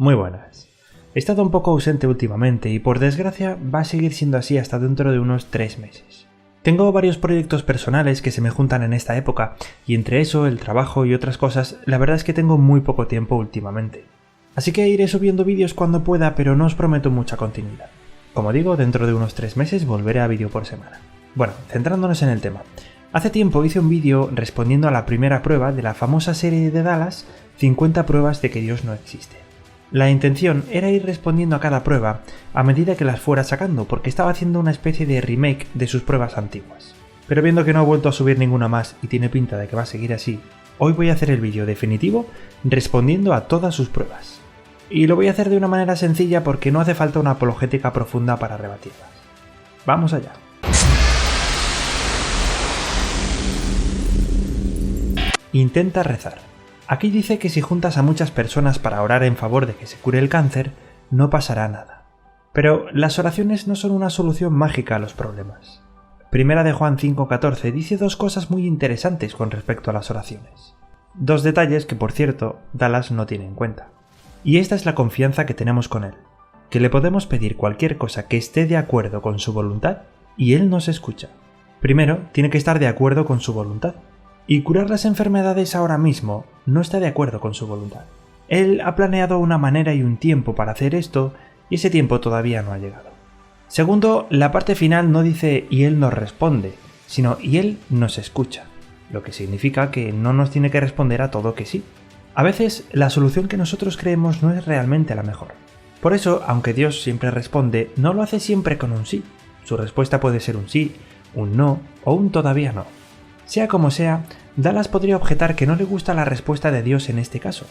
Muy buenas. He estado un poco ausente últimamente y por desgracia va a seguir siendo así hasta dentro de unos 3 meses. Tengo varios proyectos personales que se me juntan en esta época y entre eso, el trabajo y otras cosas, la verdad es que tengo muy poco tiempo últimamente. Así que iré subiendo vídeos cuando pueda, pero no os prometo mucha continuidad. Como digo, dentro de unos 3 meses volveré a vídeo por semana. Bueno, centrándonos en el tema. Hace tiempo hice un vídeo respondiendo a la primera prueba de la famosa serie de Dallas, 50 pruebas de que Dios no existe. La intención era ir respondiendo a cada prueba a medida que las fuera sacando, porque estaba haciendo una especie de remake de sus pruebas antiguas. Pero viendo que no ha vuelto a subir ninguna más y tiene pinta de que va a seguir así, hoy voy a hacer el vídeo definitivo respondiendo a todas sus pruebas. Y lo voy a hacer de una manera sencilla porque no hace falta una apologética profunda para rebatirlas. ¡Vamos allá! Intenta rezar. Aquí dice que si juntas a muchas personas para orar en favor de que se cure el cáncer, no pasará nada. Pero las oraciones no son una solución mágica a los problemas. Primera de Juan 5:14 dice dos cosas muy interesantes con respecto a las oraciones. Dos detalles que, por cierto, Dallas no tiene en cuenta. Y esta es la confianza que tenemos con él, que le podemos pedir cualquier cosa que esté de acuerdo con su voluntad y él nos escucha. Primero, tiene que estar de acuerdo con su voluntad. Y curar las enfermedades ahora mismo no está de acuerdo con su voluntad. Él ha planeado una manera y un tiempo para hacer esto y ese tiempo todavía no ha llegado. Segundo, la parte final no dice y él nos responde, sino y él nos escucha, lo que significa que no nos tiene que responder a todo que sí. A veces la solución que nosotros creemos no es realmente la mejor. Por eso, aunque Dios siempre responde, no lo hace siempre con un sí. Su respuesta puede ser un sí, un no o un todavía no. Sea como sea, Dallas podría objetar que no le gusta la respuesta de Dios en este caso,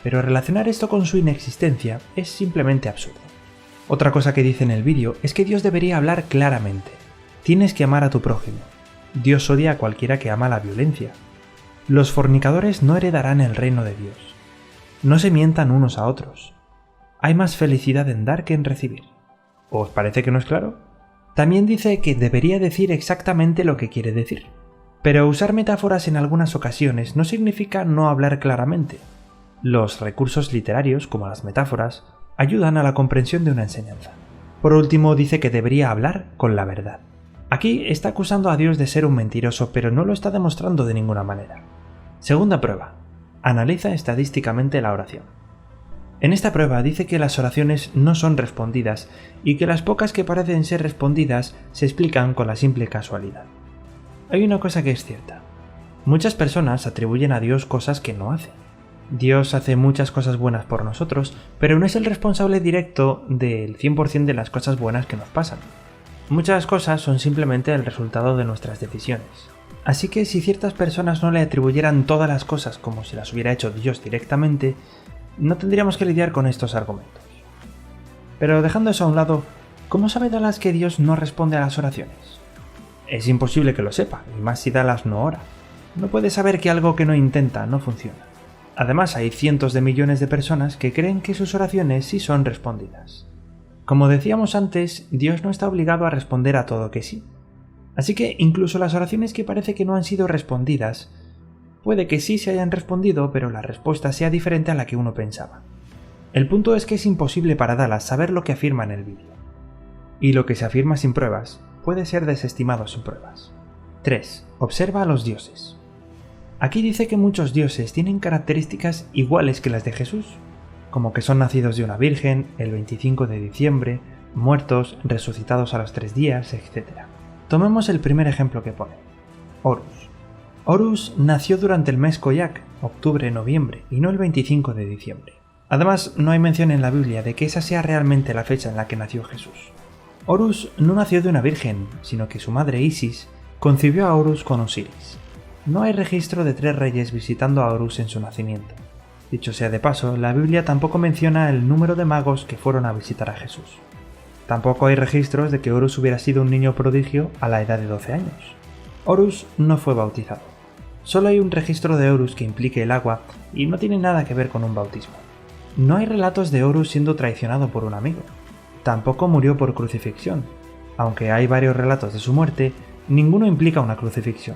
pero relacionar esto con su inexistencia es simplemente absurdo. Otra cosa que dice en el vídeo es que Dios debería hablar claramente. Tienes que amar a tu prójimo. Dios odia a cualquiera que ama la violencia. Los fornicadores no heredarán el reino de Dios. No se mientan unos a otros. Hay más felicidad en dar que en recibir. ¿Os parece que no es claro? También dice que debería decir exactamente lo que quiere decir. Pero usar metáforas en algunas ocasiones no significa no hablar claramente. Los recursos literarios, como las metáforas, ayudan a la comprensión de una enseñanza. Por último, dice que debería hablar con la verdad. Aquí está acusando a Dios de ser un mentiroso, pero no lo está demostrando de ninguna manera. Segunda prueba. Analiza estadísticamente la oración. En esta prueba dice que las oraciones no son respondidas y que las pocas que parecen ser respondidas se explican con la simple casualidad. Hay una cosa que es cierta. Muchas personas atribuyen a Dios cosas que no hace. Dios hace muchas cosas buenas por nosotros, pero no es el responsable directo del 100% de las cosas buenas que nos pasan. Muchas cosas son simplemente el resultado de nuestras decisiones. Así que si ciertas personas no le atribuyeran todas las cosas como si las hubiera hecho Dios directamente, no tendríamos que lidiar con estos argumentos. Pero dejando eso a un lado, ¿cómo sabe Dallas que Dios no responde a las oraciones? Es imposible que lo sepa, y más si Dallas no ora. No puede saber que algo que no intenta no funciona. Además, hay cientos de millones de personas que creen que sus oraciones sí son respondidas. Como decíamos antes, Dios no está obligado a responder a todo que sí. Así que incluso las oraciones que parece que no han sido respondidas, puede que sí se hayan respondido, pero la respuesta sea diferente a la que uno pensaba. El punto es que es imposible para Dallas saber lo que afirma en el vídeo. Y lo que se afirma sin pruebas puede ser desestimado sin pruebas. 3. Observa a los dioses. Aquí dice que muchos dioses tienen características iguales que las de Jesús, como que son nacidos de una virgen, el 25 de diciembre, muertos, resucitados a los 3 días, etc. Tomemos el primer ejemplo que pone. Horus. Horus nació durante el mes Koyak, octubre-noviembre, y no el 25 de diciembre. Además, no hay mención en la Biblia de que esa sea realmente la fecha en la que nació Jesús. Horus no nació de una virgen, sino que su madre Isis concibió a Horus con Osiris. No hay registro de 3 reyes visitando a Horus en su nacimiento. Dicho sea de paso, la Biblia tampoco menciona el número de magos que fueron a visitar a Jesús. Tampoco hay registros de que Horus hubiera sido un niño prodigio a la edad de 12 años. Horus no fue bautizado. Solo hay un registro de Horus que implique el agua y no tiene nada que ver con un bautismo. No hay relatos de Horus siendo traicionado por un amigo. Tampoco murió por crucifixión. Aunque hay varios relatos de su muerte, ninguno implica una crucifixión.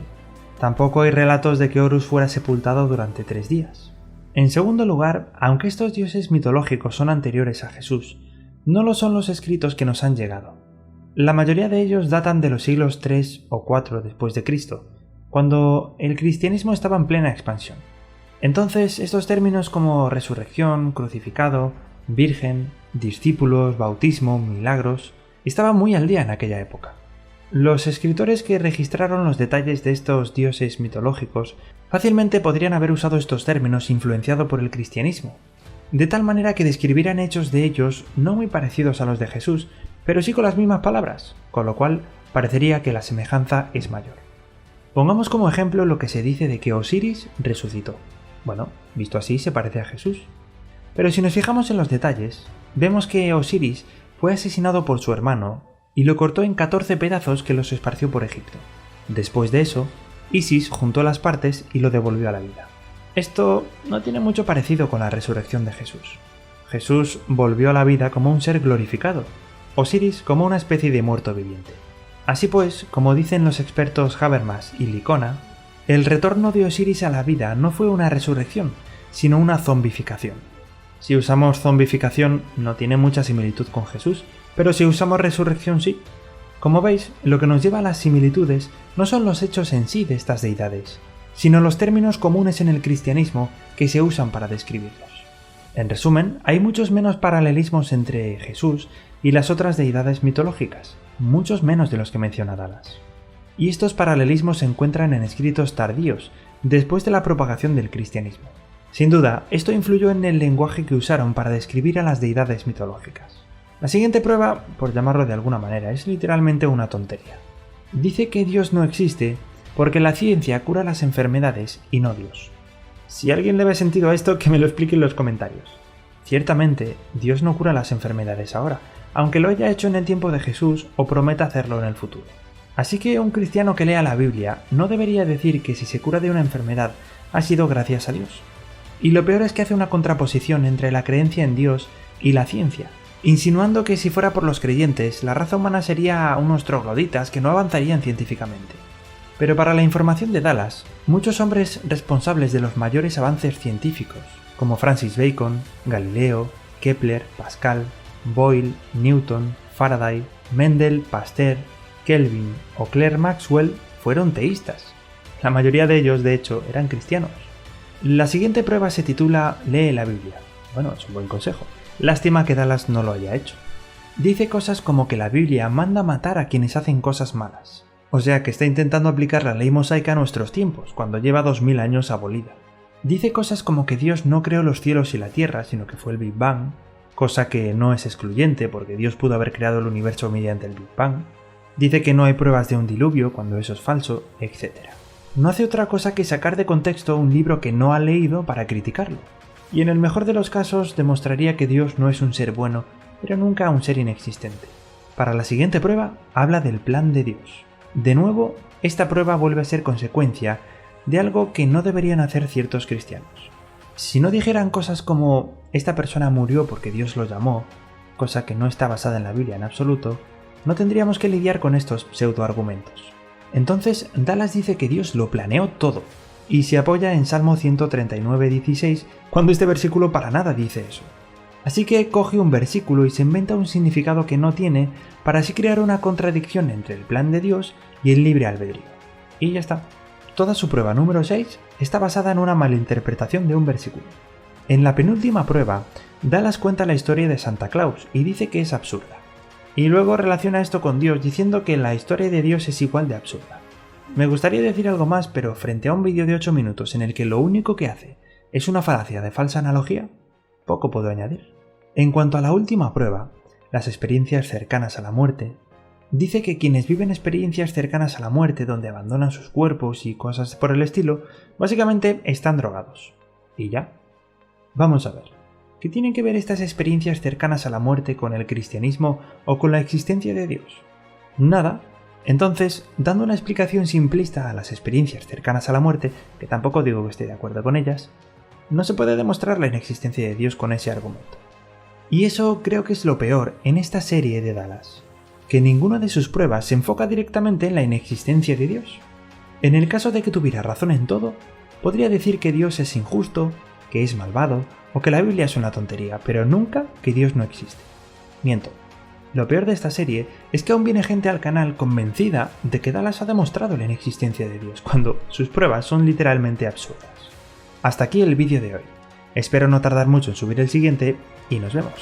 Tampoco hay relatos de que Horus fuera sepultado durante 3 días. En segundo lugar, aunque estos dioses mitológicos son anteriores a Jesús, no lo son los escritos que nos han llegado. La mayoría de ellos datan de los siglos 3 o 4 después de Cristo, cuando el cristianismo estaba en plena expansión. Entonces, estos términos como resurrección, crucificado, virgen, discípulos, bautismo, milagros, estaban muy al día en aquella época. Los escritores que registraron los detalles de estos dioses mitológicos fácilmente podrían haber usado estos términos influenciado por el cristianismo, de tal manera que describieran hechos de ellos no muy parecidos a los de Jesús, pero sí con las mismas palabras, con lo cual parecería que la semejanza es mayor. Pongamos como ejemplo lo que se dice de que Osiris resucitó. Bueno, visto así se parece a Jesús. Pero si nos fijamos en los detalles, vemos que Osiris fue asesinado por su hermano y lo cortó en 14 pedazos que los esparció por Egipto. Después de eso, Isis juntó las partes y lo devolvió a la vida. Esto no tiene mucho parecido con la resurrección de Jesús. Jesús volvió a la vida como un ser glorificado, Osiris como una especie de muerto viviente. Así pues, como dicen los expertos Habermas y Licona, el retorno de Osiris a la vida no fue una resurrección, sino una zombificación. Si usamos zombificación no tiene mucha similitud con Jesús, pero si usamos resurrección sí. Como veis, lo que nos lleva a las similitudes no son los hechos en sí de estas deidades, sino los términos comunes en el cristianismo que se usan para describirlos. En resumen, hay muchos menos paralelismos entre Jesús y las otras deidades mitológicas, muchos menos de los que menciona Dallas. Y estos paralelismos se encuentran en escritos tardíos, después de la propagación del cristianismo. Sin duda, esto influyó en el lenguaje que usaron para describir a las deidades mitológicas. La siguiente prueba, por llamarlo de alguna manera, es literalmente una tontería. Dice que Dios no existe porque la ciencia cura las enfermedades y no Dios. Si alguien le ve sentido a esto, que me lo explique en los comentarios. Ciertamente, Dios no cura las enfermedades ahora, aunque lo haya hecho en el tiempo de Jesús o prometa hacerlo en el futuro. Así que un cristiano que lea la Biblia no debería decir que si se cura de una enfermedad ha sido gracias a Dios. Y lo peor es que hace una contraposición entre la creencia en Dios y la ciencia, insinuando que si fuera por los creyentes, la raza humana sería unos trogloditas que no avanzarían científicamente. Pero para la información de Dallas, muchos hombres responsables de los mayores avances científicos, como Francis Bacon, Galileo, Kepler, Pascal, Boyle, Newton, Faraday, Mendel, Pasteur, Kelvin o Clerk Maxwell, fueron teístas. La mayoría de ellos, de hecho, eran cristianos. La siguiente prueba se titula Lee la Biblia. Bueno, es un buen consejo. Lástima que Dallas no lo haya hecho. Dice cosas como que la Biblia manda matar a quienes hacen cosas malas. O sea que está intentando aplicar la ley mosaica a nuestros tiempos, cuando lleva 2000 años abolida. Dice cosas como que Dios no creó los cielos y la tierra, sino que fue el Big Bang, cosa que no es excluyente porque Dios pudo haber creado el universo mediante el Big Bang. Dice que no hay pruebas de un diluvio cuando eso es falso, etc. No hace otra cosa que sacar de contexto un libro que no ha leído para criticarlo. Y en el mejor de los casos demostraría que Dios no es un ser bueno, pero nunca un ser inexistente. Para la siguiente prueba, habla del plan de Dios. De nuevo, esta prueba vuelve a ser consecuencia de algo que no deberían hacer ciertos cristianos. Si no dijeran cosas como esta persona murió porque Dios lo llamó, cosa que no está basada en la Biblia en absoluto, no tendríamos que lidiar con estos pseudoargumentos. Entonces, Dallas dice que Dios lo planeó todo, y se apoya en Salmo 139:16, cuando este versículo para nada dice eso. Así que coge un versículo y se inventa un significado que no tiene para así crear una contradicción entre el plan de Dios y el libre albedrío. Y ya está. Toda su prueba número 6 está basada en una malinterpretación de un versículo. En la penúltima prueba, Dallas cuenta la historia de Santa Claus y dice que es absurda. Y luego relaciona esto con Dios diciendo que la historia de Dios es igual de absurda. Me gustaría decir algo más, pero frente a un vídeo de 8 minutos en el que lo único que hace es una falacia de falsa analogía, poco puedo añadir. En cuanto a la última prueba, las experiencias cercanas a la muerte, dice que quienes viven experiencias cercanas a la muerte donde abandonan sus cuerpos y cosas por el estilo, básicamente están drogados. ¿Y ya? Vamos a ver. ¿Qué tienen que ver estas experiencias cercanas a la muerte con el cristianismo o con la existencia de Dios? Nada. Entonces, dando una explicación simplista a las experiencias cercanas a la muerte, que tampoco digo que esté de acuerdo con ellas, no se puede demostrar la inexistencia de Dios con ese argumento. Y eso creo que es lo peor en esta serie de Dallas, que ninguna de sus pruebas se enfoca directamente en la inexistencia de Dios. En el caso de que tuviera razón en todo, podría decir que Dios es injusto, que es malvado o que la Biblia es una tontería, pero nunca que Dios no existe. Miento. Lo peor de esta serie es que aún viene gente al canal convencida de que Dallas ha demostrado la inexistencia de Dios, cuando sus pruebas son literalmente absurdas. Hasta aquí el vídeo de hoy. Espero no tardar mucho en subir el siguiente y nos vemos.